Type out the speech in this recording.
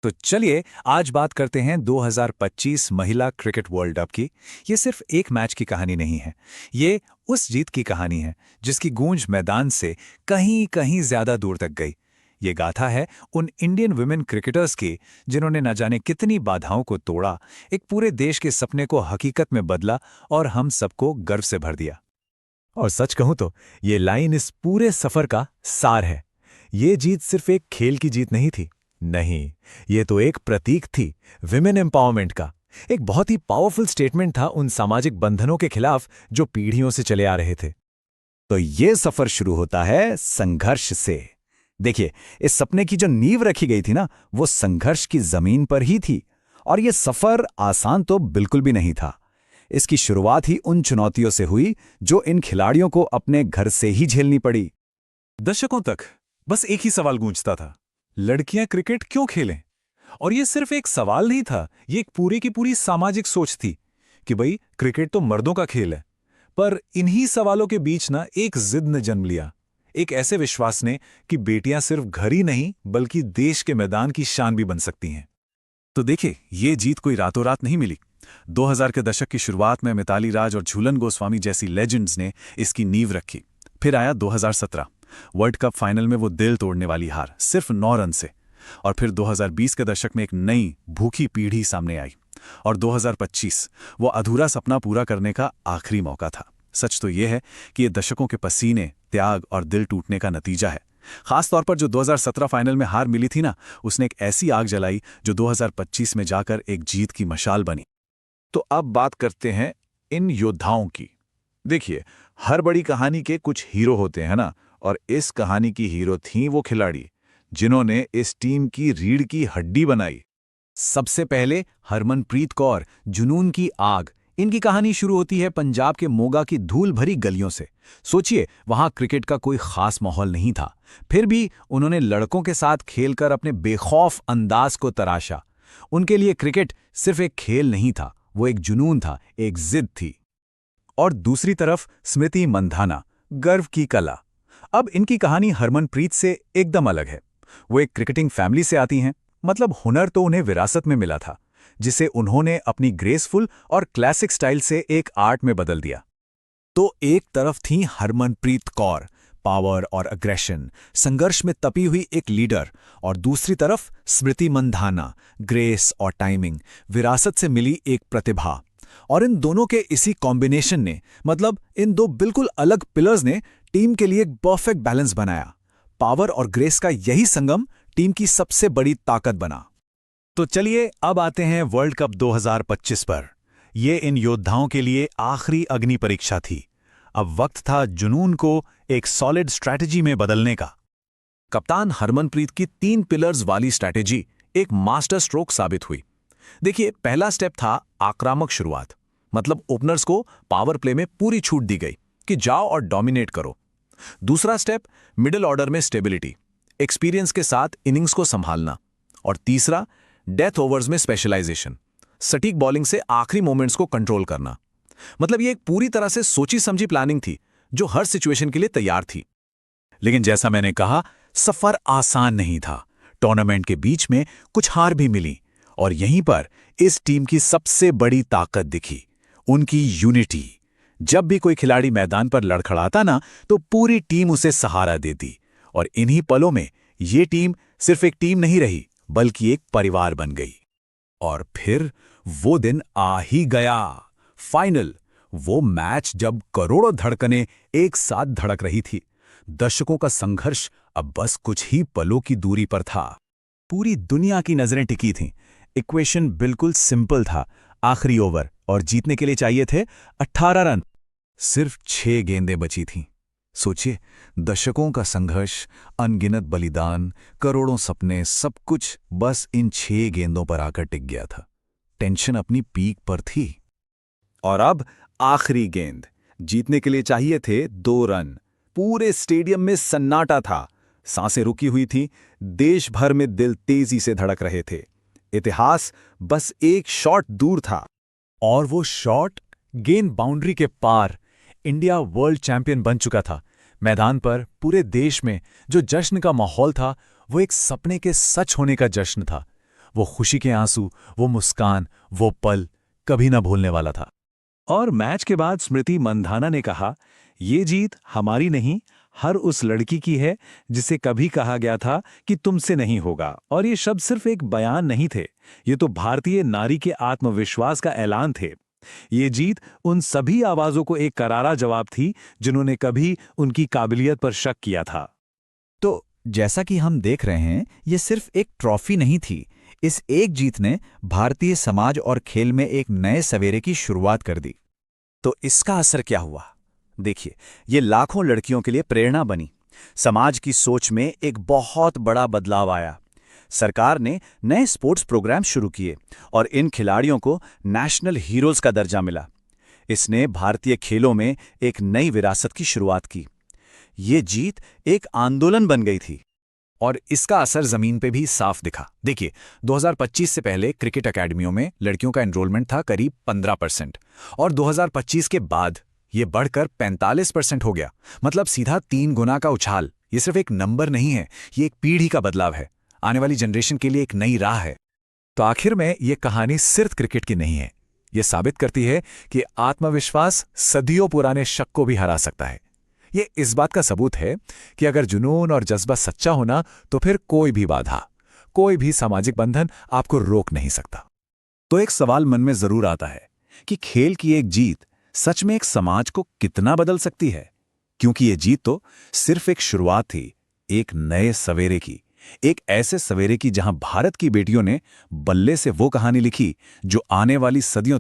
तो चलिए आज बात करते हैं 2025 महिला क्रिकेट वर्ल्ड कप की। ये सिर्फ एक मैच की कहानी नहीं है। ये उस जीत की कहानी है जिसकी गूंज मैदान से कहीं कहीं ज्यादा दूर तक गई। ये गाथा है उन इंडियन वुमेन क्रिकेटर्स की जिन्होंने न जाने कितनी बाधाओं को तोड़ा, एक पूरे देश के सपने को हकीकत में बदला और हम सबको गर्व से भर दिया। और सच कहूं तो ये लाइन इस पूरे सफर का सार है। ये जीत सिर्फ एक खेल की जीत नहीं थी। नहीं, ये तो एक प्रतीक थी विमेन एम्पावरमेंट का। एक बहुत ही पावरफुल स्टेटमेंट था उन सामाजिक बंधनों के खिलाफ जो पीढ़ियों से चले आ रहे थे। तो ये सफर शुरू होता है संघर्ष से। देखिए, इस सपने की जो नींव रखी गई थी ना, वो संघर्ष की जमीन पर ही थी। और ये सफर आसान तो बिल्कुल भी नहीं था। इसकी शुरुआत ही उन चुनौतियों से हुई जो इन खिलाड़ियों को अपने घर से ही झेलनी पड़ी। दशकों तक बस एक ही सवाल गूंजता था, लड़कियां क्रिकेट क्यों खेलें? और ये सिर्फ एक सवाल नहीं था, ये एक पूरी की पूरी सामाजिक सोच थी कि भाई क्रिकेट तो मर्दों का खेल है। पर इन्हीं सवालों के बीच ना एक जिद ने जन्म लिया, एक ऐसे विश्वास ने कि बेटियां सिर्फ घर ही नहीं बल्कि देश के मैदान की शान भी बन सकती हैं। तो देखिए, ये जीत कोई रातों रात नहीं मिली। 2000 के दशक की शुरुआत में मिताली राज और झूलन गोस्वामी जैसी लेजेंड्स ने इसकी नींव रखी। फिर आया 2017 वर्ल्ड कप फाइनल में वो दिल तोड़ने वाली हार, सिर्फ 9 रन से। और फिर 2020 के दशक में एक नई भूखी पीढ़ी सामने आई। और 2025 वो अधूरा सपना पूरा करने का आखिरी मौका था। सच तो ये है कि ये दशकों के पसीने, त्याग और दिल टूटने का नतीजा है। खासतौर पर जो 2017 फाइनल में हार मिली थी ना, उसने एक ऐसी आग जलाई जो 2025 में जाकर एक जीत की मशाल बनी। तो अब बात करते हैं इन योद्धाओं की। देखिए, हर बड़ी कहानी के कुछ हीरो होते हैं ना, और इस कहानी की हीरो थीं वो खिलाड़ी जिन्होंने इस टीम की रीढ़ की हड्डी बनाई। सबसे पहले हरमनप्रीत कौर, जुनून की आग। इनकी कहानी शुरू होती है पंजाब के मोगा की धूल भरी गलियों से। सोचिए, वहां क्रिकेट का कोई खास माहौल नहीं था, फिर भी उन्होंने लड़कों के साथ खेलकर अपने बेखौफ अंदाज को तराशा। उनके लिए क्रिकेट सिर्फ एक खेल नहीं था, वो एक जुनून था, एक जिद थी। और दूसरी तरफ स्मृति मंधाना, गर्व की कला। अब इनकी कहानी हरमनप्रीत से एकदम अलग है। वो एक क्रिकेटिंग फैमिली से आती हैं, मतलब हुनर तो उन्हें विरासत में मिला था, जिसे उन्होंने अपनी ग्रेसफुल और क्लासिक स्टाइल से एक आर्ट में बदल दिया। तो एक तरफ थी हरमनप्रीत कौर, पावर और अग्रेशन, संघर्ष में तपी हुई एक लीडर। और दूसरी तरफ स्मृति मंधाना, ग्रेस और टाइमिंग, विरासत से मिली एक प्रतिभा। और इन दोनों के इसी कॉम्बिनेशन ने, मतलब इन दो बिल्कुल अलग पिलर्स ने टीम के लिए एक परफेक्ट बैलेंस बनाया। पावर और ग्रेस का यही संगम टीम की सबसे बड़ी ताकत बना। तो चलिए अब आते हैं वर्ल्ड कप 2025 पर। ये इन योद्धाओं के लिए आखिरी अग्नि परीक्षा थी। अब वक्त था जुनून को एक सॉलिड स्ट्रैटेजी में बदलने का। कप्तान हरमनप्रीत की 3 पिलर्स वाली स्ट्रैटेजी एक मास्टर स्ट्रोक साबित हुई। देखिए, पहला स्टेप था आक्रामक शुरुआत, मतलब ओपनर्स को पावर प्ले में पूरी छूट दी गई कि जाओ और डोमिनेट करो। दूसरा स्टेप मिडिल ऑर्डर में स्टेबिलिटी, एक्सपीरियंस के साथ इनिंग्स को संभालना। और तीसरा डेथ ओवर्स में स्पेशलाइजेशन, सटीक बॉलिंग से आखिरी मोमेंट्स को कंट्रोल करना। मतलब ये एक पूरी तरह से सोची समझी प्लानिंग थी जो हर सिचुएशन के लिए तैयार थी। लेकिन जैसा मैंने कहा, सफर आसान नहीं था। टूर्नामेंट के बीच में कुछ हार भी मिली, और यहीं पर इस टीम की सबसे बड़ी ताकत दिखी, उनकी यूनिटी। जब भी कोई खिलाड़ी मैदान पर लड़खड़ाता ना, तो पूरी टीम उसे सहारा देती। और इन्हीं पलों में ये टीम सिर्फ एक टीम नहीं रही, बल्कि एक परिवार बन गई। और फिर वो दिन आ ही गया, फाइनल। वो मैच जब करोड़ों धड़कनें एक साथ धड़क रही थी। दशकों का संघर्ष अब बस कुछ ही पलों की दूरी पर था। पूरी दुनिया की नजरें टिकी थीं। इक्वेशन बिल्कुल सिंपल था, आखिरी ओवर और जीतने के लिए चाहिए थे 18 रन। सिर्फ 6 गेंदें बची थीं। सोचिए, दशकों का संघर्ष, अनगिनत बलिदान, करोड़ों सपने, सब कुछ बस इन 6 गेंदों पर आकर टिक गया था। टेंशन अपनी पीक पर थी। और अब आखिरी गेंद, जीतने के लिए चाहिए थे 2 रन। पूरे स्टेडियम में सन्नाटा था, सांसें रुकी हुई थी, देश भर में दिल तेजी से धड़क रहे थे। इतिहास बस एक शॉट दूर था। और वो शॉट गेंद बाउंड्री के पार। इंडिया वर्ल्ड चैंपियन बन चुका था। मैदान पर पूरे देश में जो जश्न का माहौल था, वो एक सपने के सच होने का जश्न था। वो खुशी के आंसू, वो मुस्कान, वो पल कभी ना भूलने वाला था। और मैच के बाद स्मृति मंधाना ने कहा, ये जीत हमारी नहीं, हर उस लड़की की है जिसे कभी कहा गया था कि तुमसे नहीं होगा। और ये शब्द सिर्फ एक बयान नहीं थे, ये तो भारतीय नारी के आत्मविश्वास का ऐलान थे। ये जीत उन सभी आवाजों को एक करारा जवाब थी जिन्होंने कभी उनकी काबिलियत पर शक किया था। तो जैसा कि हम देख रहे हैं, ये सिर्फ एक ट्रॉफी नहीं थी। इस एक जीत ने भारतीय समाज और खेल में एक नए सवेरे की शुरुआत कर दी। तो इसका असर क्या हुआ? देखिए, ये लाखों लड़कियों के लिए प्रेरणा बनी। समाज की सोच में एक बहुत बड़ा बदलाव आया। सरकार ने नए स्पोर्ट्स प्रोग्राम शुरू किए और इन खिलाड़ियों को नेशनल हीरोज का दर्जा मिला। इसने भारतीय खेलों में एक नई विरासत की शुरुआत की। ये जीत एक आंदोलन बन गई थी। और इसका असर जमीन पे भी साफ दिखा। देखिए, 2025 से पहले क्रिकेट अकेडमियों में लड़कियों का एनरोलमेंट था करीब 15% और 2025 के बाद ये बढ़कर 45% हो गया। मतलब सीधा 3 गुना का उछाल। ये सिर्फ एक नंबर नहीं है, ये एक पीढ़ी का बदलाव है, आने वाली जनरेशन के लिए एक नई राह है। तो आखिर में ये कहानी सिर्फ क्रिकेट की नहीं है, ये साबित करती है कि आत्मविश्वास सदियों पुराने शक को भी हरा सकता है। ये इस बात का सबूत है कि अगर जुनून और जज्बा सच्चा होना तो फिर कोई भी बाधा, कोई भी सामाजिक बंधन आपको रोक नहीं सकता। तो एक सवाल मन में जरूर आता है कि खेल की एक जीत सच में एक समाज को कितना बदल सकती है? क्योंकि ये जीत तो सिर्फ एक शुरुआत थी, एक नए सवेरे की, एक ऐसे सवेरे की जहां भारत की बेटियों ने बल्ले से वो कहानी लिखी जो आने वाली सदियों